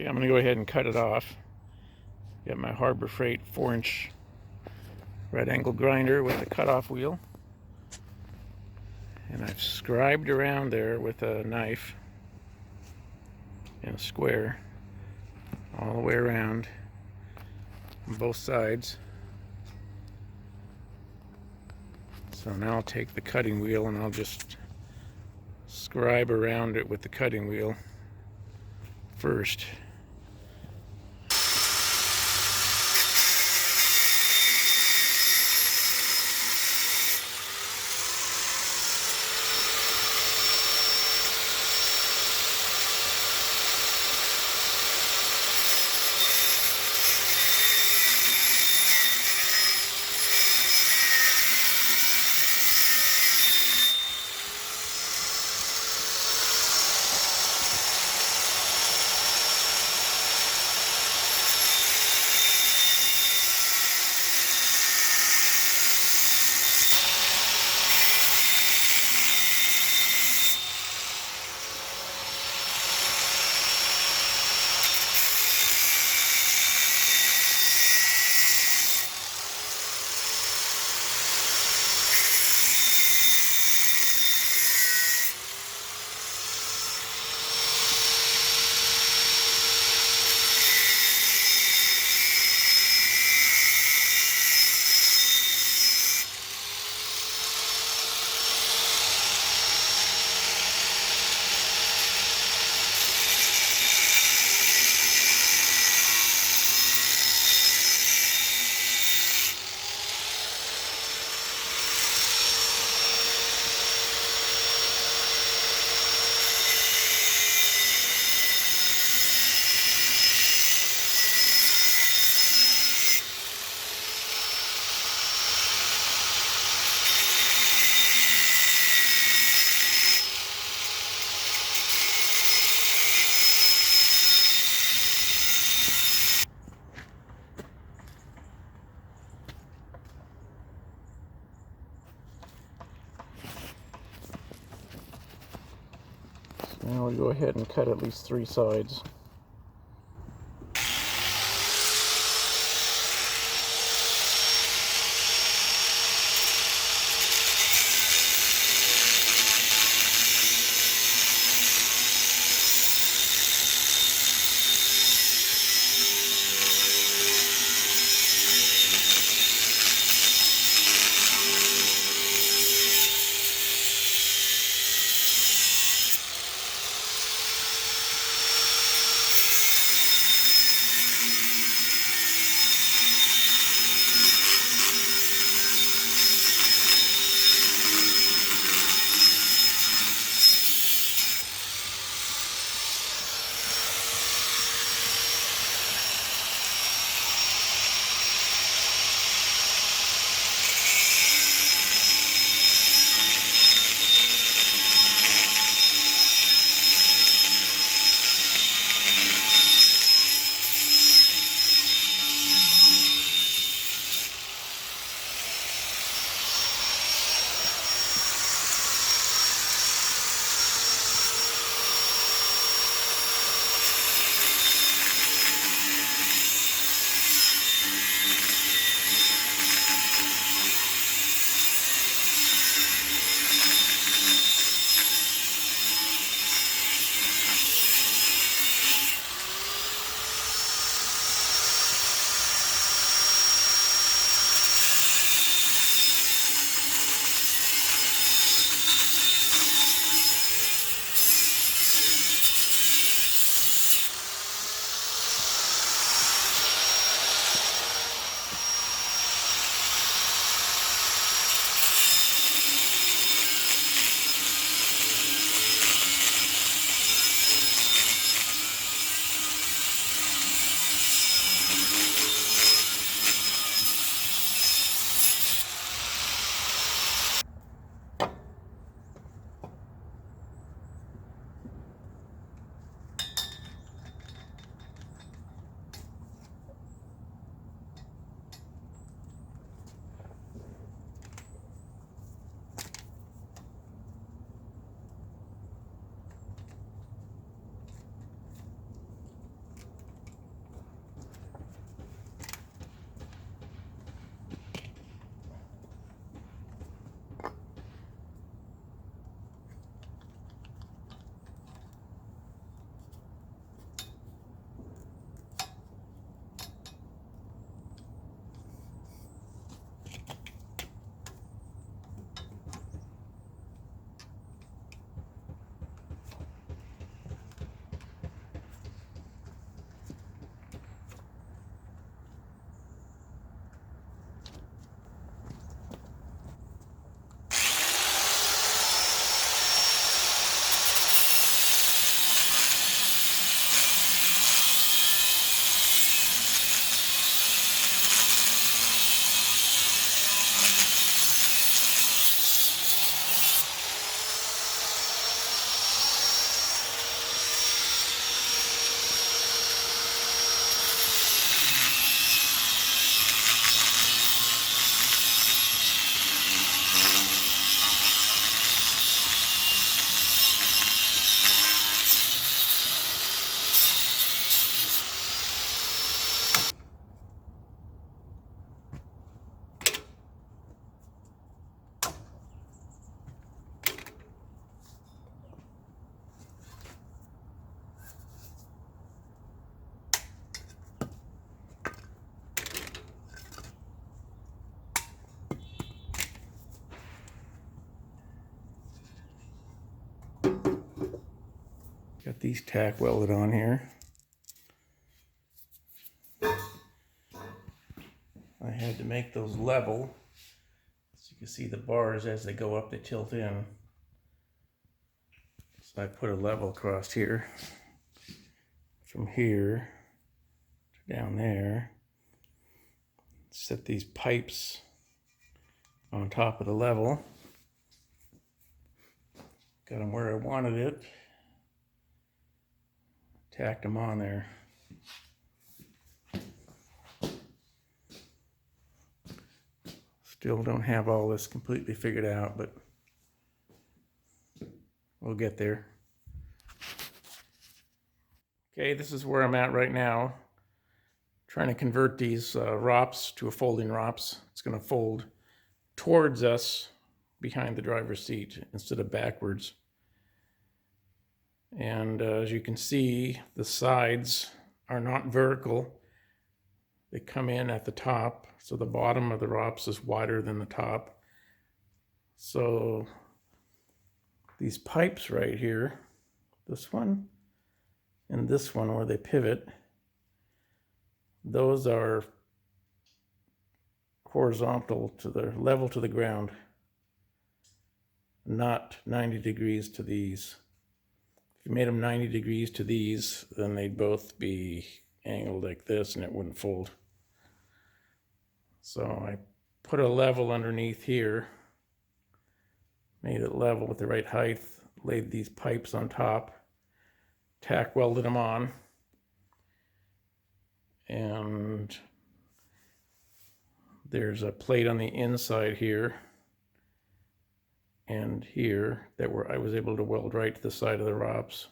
Okay, I'm going to go ahead and cut it off. Got my Harbor Freight 4-inch right angle grinder with the cutoff wheel. And I've scribed around there with a knife in a square all the way around on both sides. So now I'll take the cutting wheel and I'll just scribe around it with the cutting wheel first. Now we'll go ahead and cut at least 3 sides. Got these tack welded on here. I had to make those level so you can see the bars as they go up, they tilt in. So I put a level across here from here to down there. Set these pipes on top of the level. Got them where I wanted it. Tacked them on there. Still don't have all this completely figured out, but we'll get there. Okay, this is where I'm at right now. Trying to convert these ROPS to a folding ROPS. It's going to fold towards us behind the driver's seat instead of backwards. And as you can see, the sides are not vertical. They come in at the top, so the bottom of the ROPS is wider than the top. So these pipes right here, this one and this one where they pivot, those are horizontal to the level to the ground, not 90 degrees to these. If you made them 90 degrees to these, then they'd both be angled like this and it wouldn't fold. So I put a level underneath here, made it level with the right height, laid these pipes on top, tack welded them on, and there's a plate on the inside here and here that I was able to weld right to the side of the ROPS.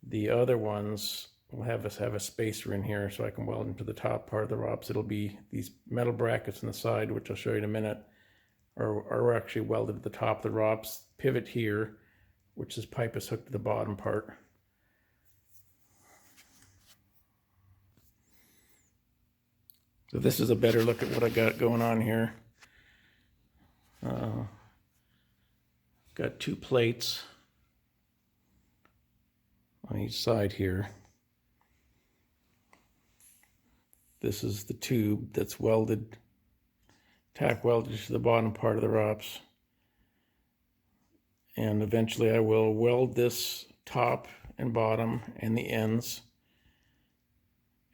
The other ones will have a spacer in here so I can weld into the top part of the ROPS. It'll be these metal brackets on the side, which I'll show you in a minute, are actually welded at the top of the ROPS. Pivot here, which this pipe is hooked to the bottom part. So this is a better look at what I got going on here. Got two plates on each side here. This is the tube that's welded, tack welded to the bottom part of the ROPS. And eventually I will weld this top and bottom and the ends,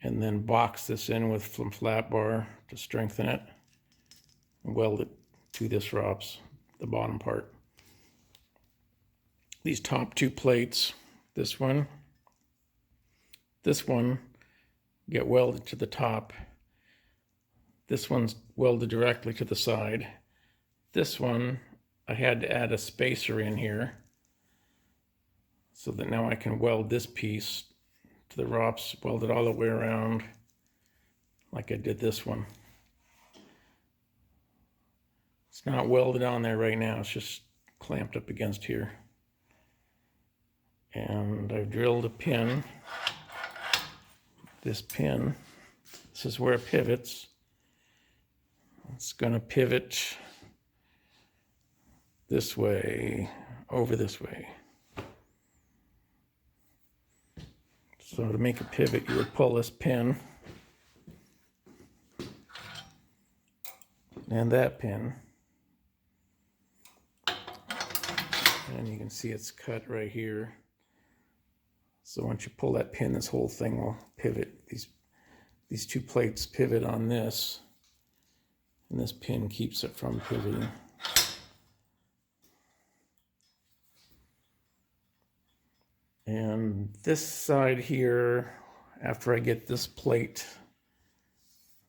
and then box this in with some flat bar to strengthen it and weld it to this ROPS, the bottom part. These top two plates, this one, get welded to the top. This one's welded directly to the side. This one, I had to add a spacer in here so that now I can weld this piece to the ROPS, weld it all the way around like I did this one. It's not welded on there right now, it's just clamped up against here. And I've drilled a pin. This pin, this is where it pivots. It's going to pivot this way, over this way. So to make a pivot, you would pull this pin and that pin. And you can see it's cut right here. So once you pull that pin, this whole thing will pivot. These two plates pivot on this, and this pin keeps it from pivoting. And this side here, after I get this plate,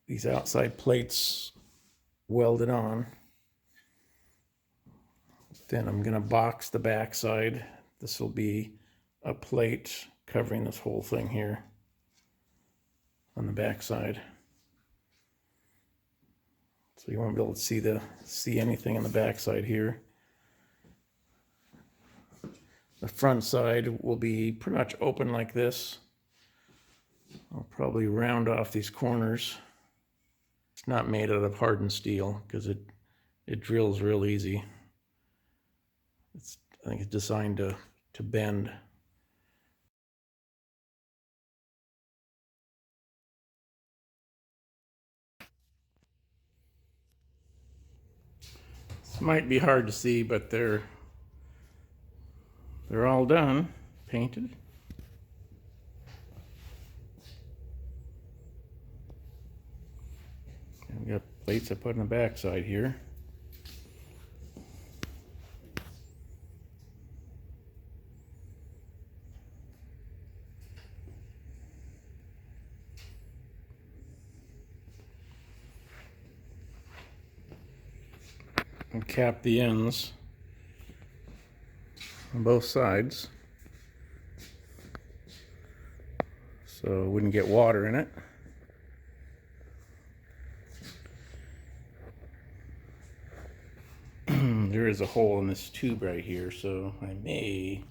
these outside plates welded on, then I'm going to box the back side. This will be a plate covering this whole thing here on the back side. So you won't be able to see anything on the back side here. The front side will be pretty much open like this. I'll probably round off these corners. It's not made out of hardened steel because it drills real easy. I think it's designed to bend. might be hard to see, but they're all done, painted. And we got plates I put on the back side here. And cap the ends on both sides so it wouldn't get water in it. There is a hole in this tube right here, so I may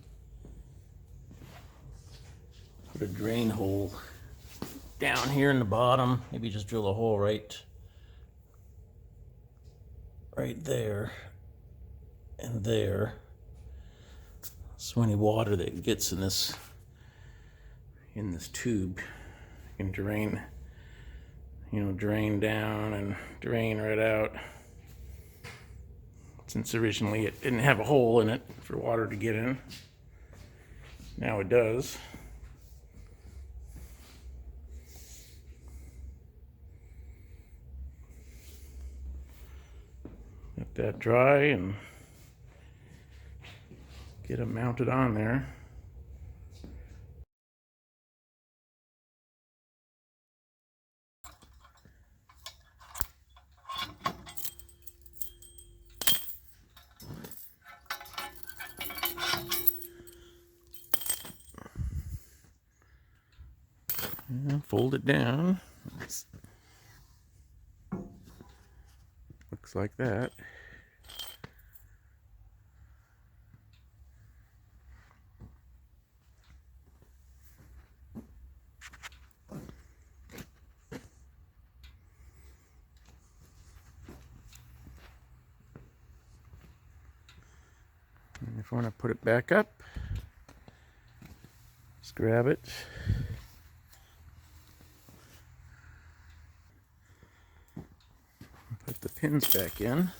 put a drain hole down here in the bottom. Maybe just drill a hole right there and there. So any water that gets in this tube can drain, drain down and drain right out. Since originally it didn't have a hole in it for water to get in, now it does. Let that dry and get them mounted on there. And fold it down. Looks like that. And if I want to put it back up, just grab it. Put the pins back in.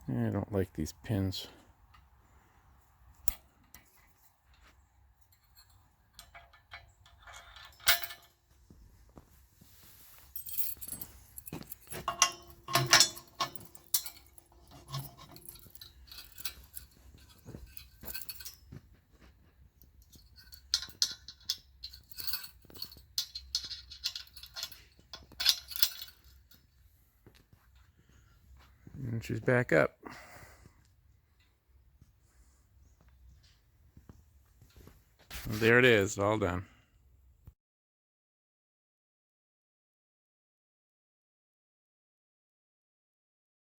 I don't like these pins. And she's back up. There it is, all done.